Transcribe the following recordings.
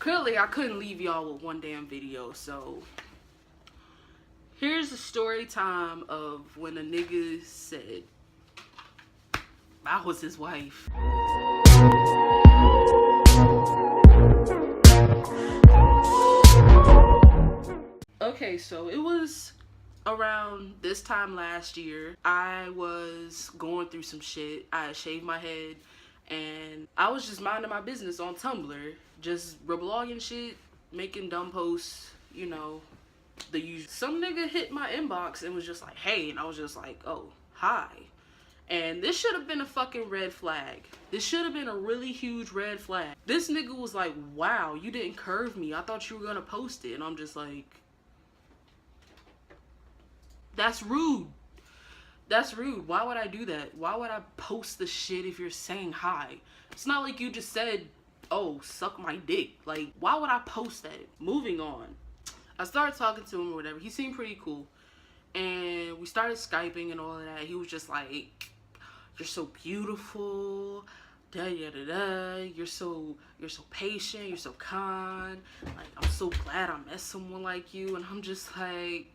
clearly I couldn't leave y'all with one damn video, so here's the story time of when a nigga said I was his wife. Okay, so it was around this time last year. I was going through some shit. I had shaved my head and I was just minding my business on Tumblr, just reblogging shit, making dumb posts, you know, the usual. Some nigga hit my inbox and was just like, hey, and I was just like, oh, hi. And this should have been a fucking red flag. This should have been a really huge red flag. This nigga was like, wow, you didn't curve me. I thought you were gonna post it. And I'm just like, that's rude. That's rude. Why would I do that? Why would I post the shit if you're saying hi? It's not like you just said, oh, suck my dick. Like, why would I post that? Moving on. I started talking to him or whatever. He seemed pretty cool. And we started Skyping and all of that. He was just like, you're so beautiful. Da da da da. You're so patient. You're so kind. Like, I'm so glad I met someone like you. And I'm just like,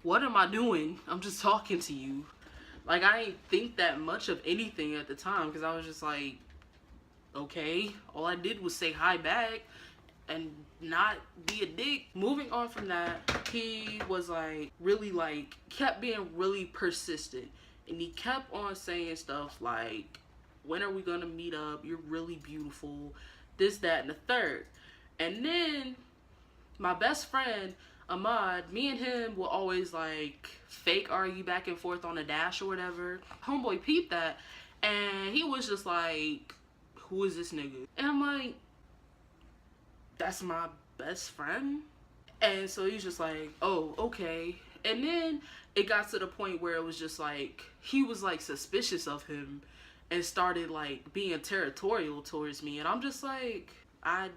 what am I doing? I'm just talking to you. Like, I didn't think that much of anything at the time because I was just like, okay. All I did was say hi back and not be a dick. Moving on from that, he was like, really like, kept being really persistent. And he kept on saying stuff like, when are we gonna meet up? You're really beautiful. This, that, and the third. And then my best friend, Ahmad, me and him will always like fake argue back and forth on the dash or whatever. Homeboy peeped that and he was just like, who is this nigga? And I'm like, that's my best friend. And so he's just like, oh, okay. And then it got to the point where it was just like, he was like suspicious of him and started like being territorial towards me. And I'm just like, I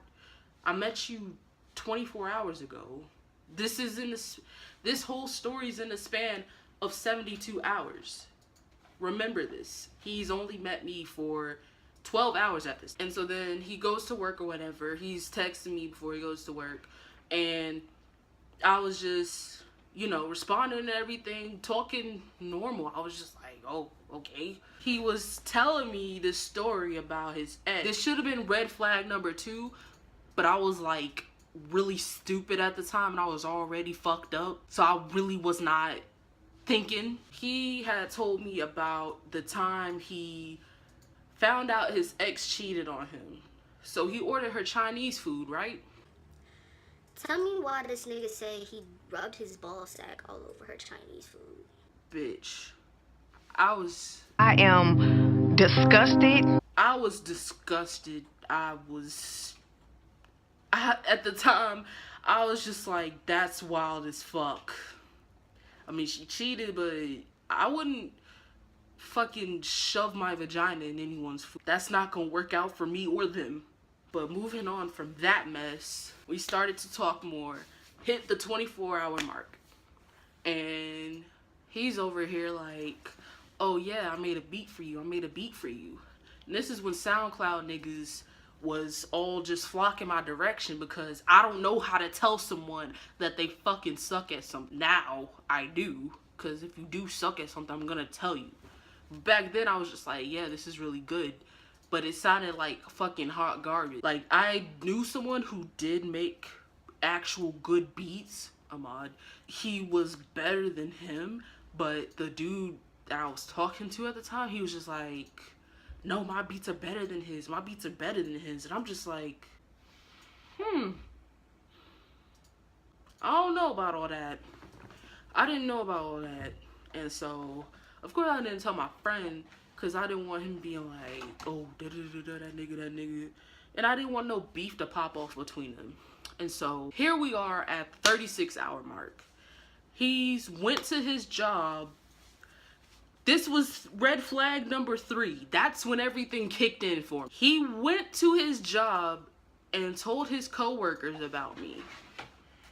met you 24 hours ago. This is in this whole story's in the span of 72 hours. Remember this. He's only met me for 12 hours at this. And so then he goes to work or whatever. He's texting me before he goes to work. And I was just, you know, responding to everything, talking normal. I was just like, oh, okay. He was telling me this story about his ex. This should have been red flag number 2, but I was like really stupid at the time and I was already fucked up, so I really was not thinking. He had told me about the time he found out his ex cheated on him, so he ordered her Chinese food, right? Tell me why this nigga say he rubbed his ball sack all over her Chinese food. Bitch, I am disgusted. I was disgusted. At the time, I was just like, that's wild as fuck. I mean, she cheated, but I wouldn't fucking shove my vagina in anyone's food. That's not gonna work out for me or them. But moving on from that mess, we started to talk more, hit the 24-hour mark. And he's over here like, oh yeah, I made a beat for you. And this is when SoundCloud niggas was all just flocking my direction because I don't know how to tell someone that they fucking suck at something. Now I do, because if you do suck at something, I'm gonna tell you. Back then I was just like, yeah, this is really good, but it sounded like fucking hot garbage. Like, I knew someone who did make actual good beats, Ahmad. He was better than him, but the dude that I was talking to at the time, he was just like, no, my beats are better than his. And I'm just like, I don't know about all that. I didn't know about all that. And so, of course, I didn't tell my friend because I didn't want him being like, oh, that nigga. And I didn't want no beef to pop off between them. And so, here we are at the 36-hour mark. He's went to his job. This was red flag number 3. That's when everything kicked in for him. He went to his job and told his coworkers about me.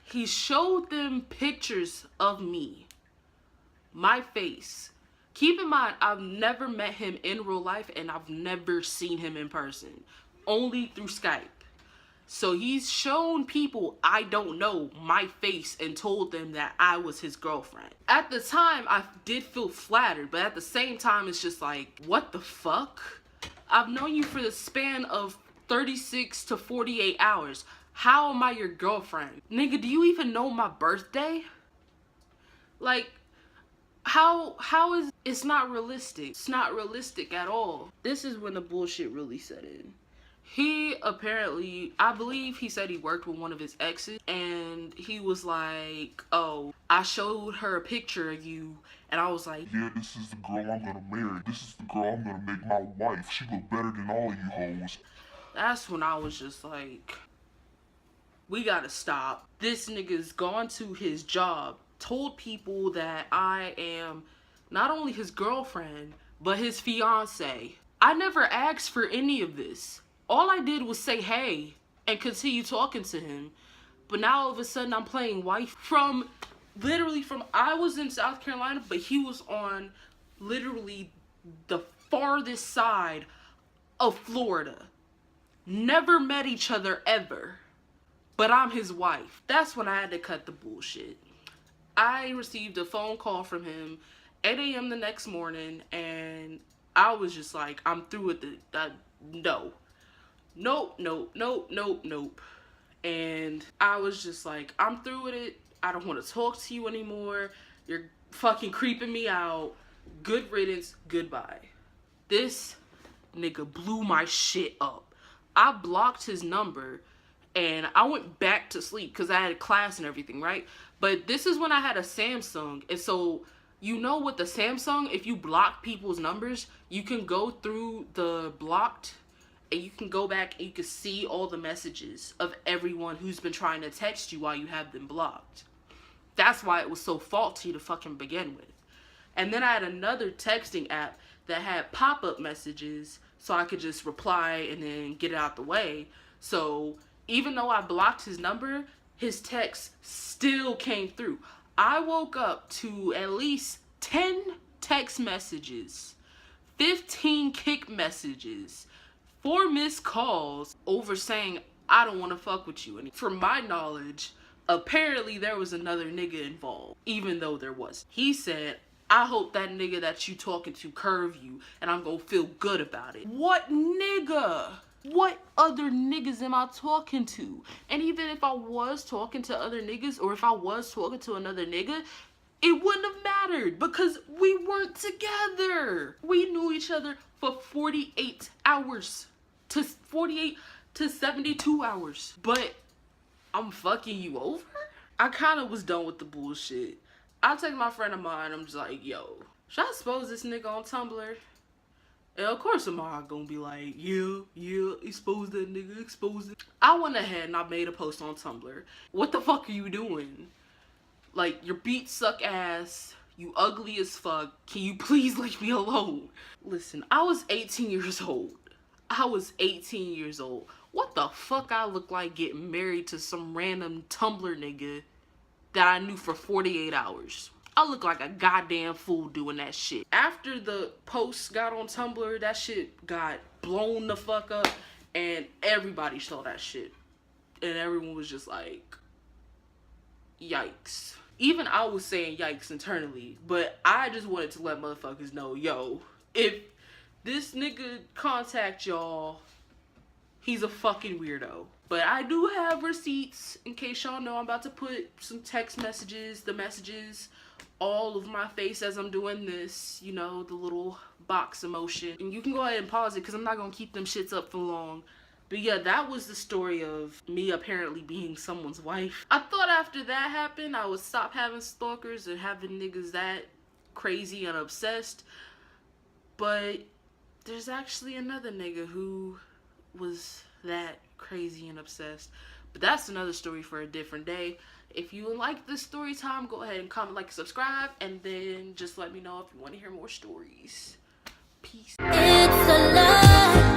He showed them pictures of me, my face. Keep in mind, I've never met him in real life and I've never seen him in person. only through Skype. So he's shown people I don't know my face and told them that I was his girlfriend. At the time, I did feel flattered, but at the same time, it's just like, what the fuck? I've known you for the span of 36 to 48 hours. How am I your girlfriend? Nigga, do you even know my birthday? Like, how is, it's not realistic. It's not realistic at all. This is when the bullshit really set in. He apparently, I believe he said he worked with one of his exes, and he was like, oh, I showed her a picture of you, and I was like, yeah, this is the girl I'm gonna marry. This is the girl I'm gonna make my wife. She look better than all you hoes. That's when I was just like, we gotta stop. This nigga's gone to his job, told people that I am not only his girlfriend, but his fiance. I never asked for any of this. All I did was say hey and continue talking to him. But now all of a sudden I'm playing wife from I was in South Carolina, but he was on literally the farthest side of Florida. Never met each other ever. But I'm his wife. That's when I had to cut the bullshit. I received a phone call from him 8 a.m. the next morning, and I was just like, I'm through with it. No. Nope. And I was just like, I'm through with it. I don't want to talk to you anymore. You're fucking creeping me out. Good riddance. Goodbye. This nigga blew my shit up. I blocked his number and I went back to sleep because I had class and everything, right? But this is when I had a Samsung. And so, you know, with the Samsung, if you block people's numbers, you can go through the blocked and you can go back and you can see all the messages of everyone who's been trying to text you while you have them blocked. That's why it was so faulty to fucking begin with. And then I had another texting app that had pop-up messages so I could just reply and then get it out the way. So even though I blocked his number, his text still came through. I woke up to at least 10 text messages, 15 kick messages, 4 missed calls over saying, I don't want to fuck with you. And from my knowledge, apparently there was another nigga involved, even though there wasn't. He said, I hope that nigga that you talking to curve you and I'm gonna feel good about it. What nigga? What other niggas am I talking to? And even if I was talking to other niggas or if I was talking to another nigga, it wouldn't have mattered because we weren't together. We knew each other for 48 hours to 48 to 72 hours. But I'm fucking you over? I kind of was done with the bullshit. I text my friend of mine, I'm just like, yo, should I expose this nigga on Tumblr? And of course am I gonna be like, yeah, expose that nigga, expose it. I went ahead and I made a post on Tumblr. What the fuck are you doing? Like, your beats suck ass, you ugly as fuck, can you please leave me alone? Listen, I was 18 years old. I was 18 years old. What the fuck I look like getting married to some random Tumblr nigga that I knew for 48 hours? I look like a goddamn fool doing that shit. After the posts got on Tumblr, that shit got blown the fuck up and everybody saw that shit. And everyone was just like, yikes. Even I was saying yikes internally, but I just wanted to let motherfuckers know, yo, if this nigga contact y'all, he's a fucking weirdo. But I do have receipts in case y'all know I'm about to put some text messages, the messages, all of my face as I'm doing this, you know, the little box emotion. And you can go ahead and pause it because I'm not going to keep them shits up for long. But yeah, that was the story of me apparently being someone's wife. I thought after that happened, I would stop having stalkers and having niggas that crazy and obsessed. But there's actually another nigga who was that crazy and obsessed. But that's another story for a different day. If you like this story time, go ahead and comment, like, subscribe, and then just let me know if you want to hear more stories. Peace. It's a lie.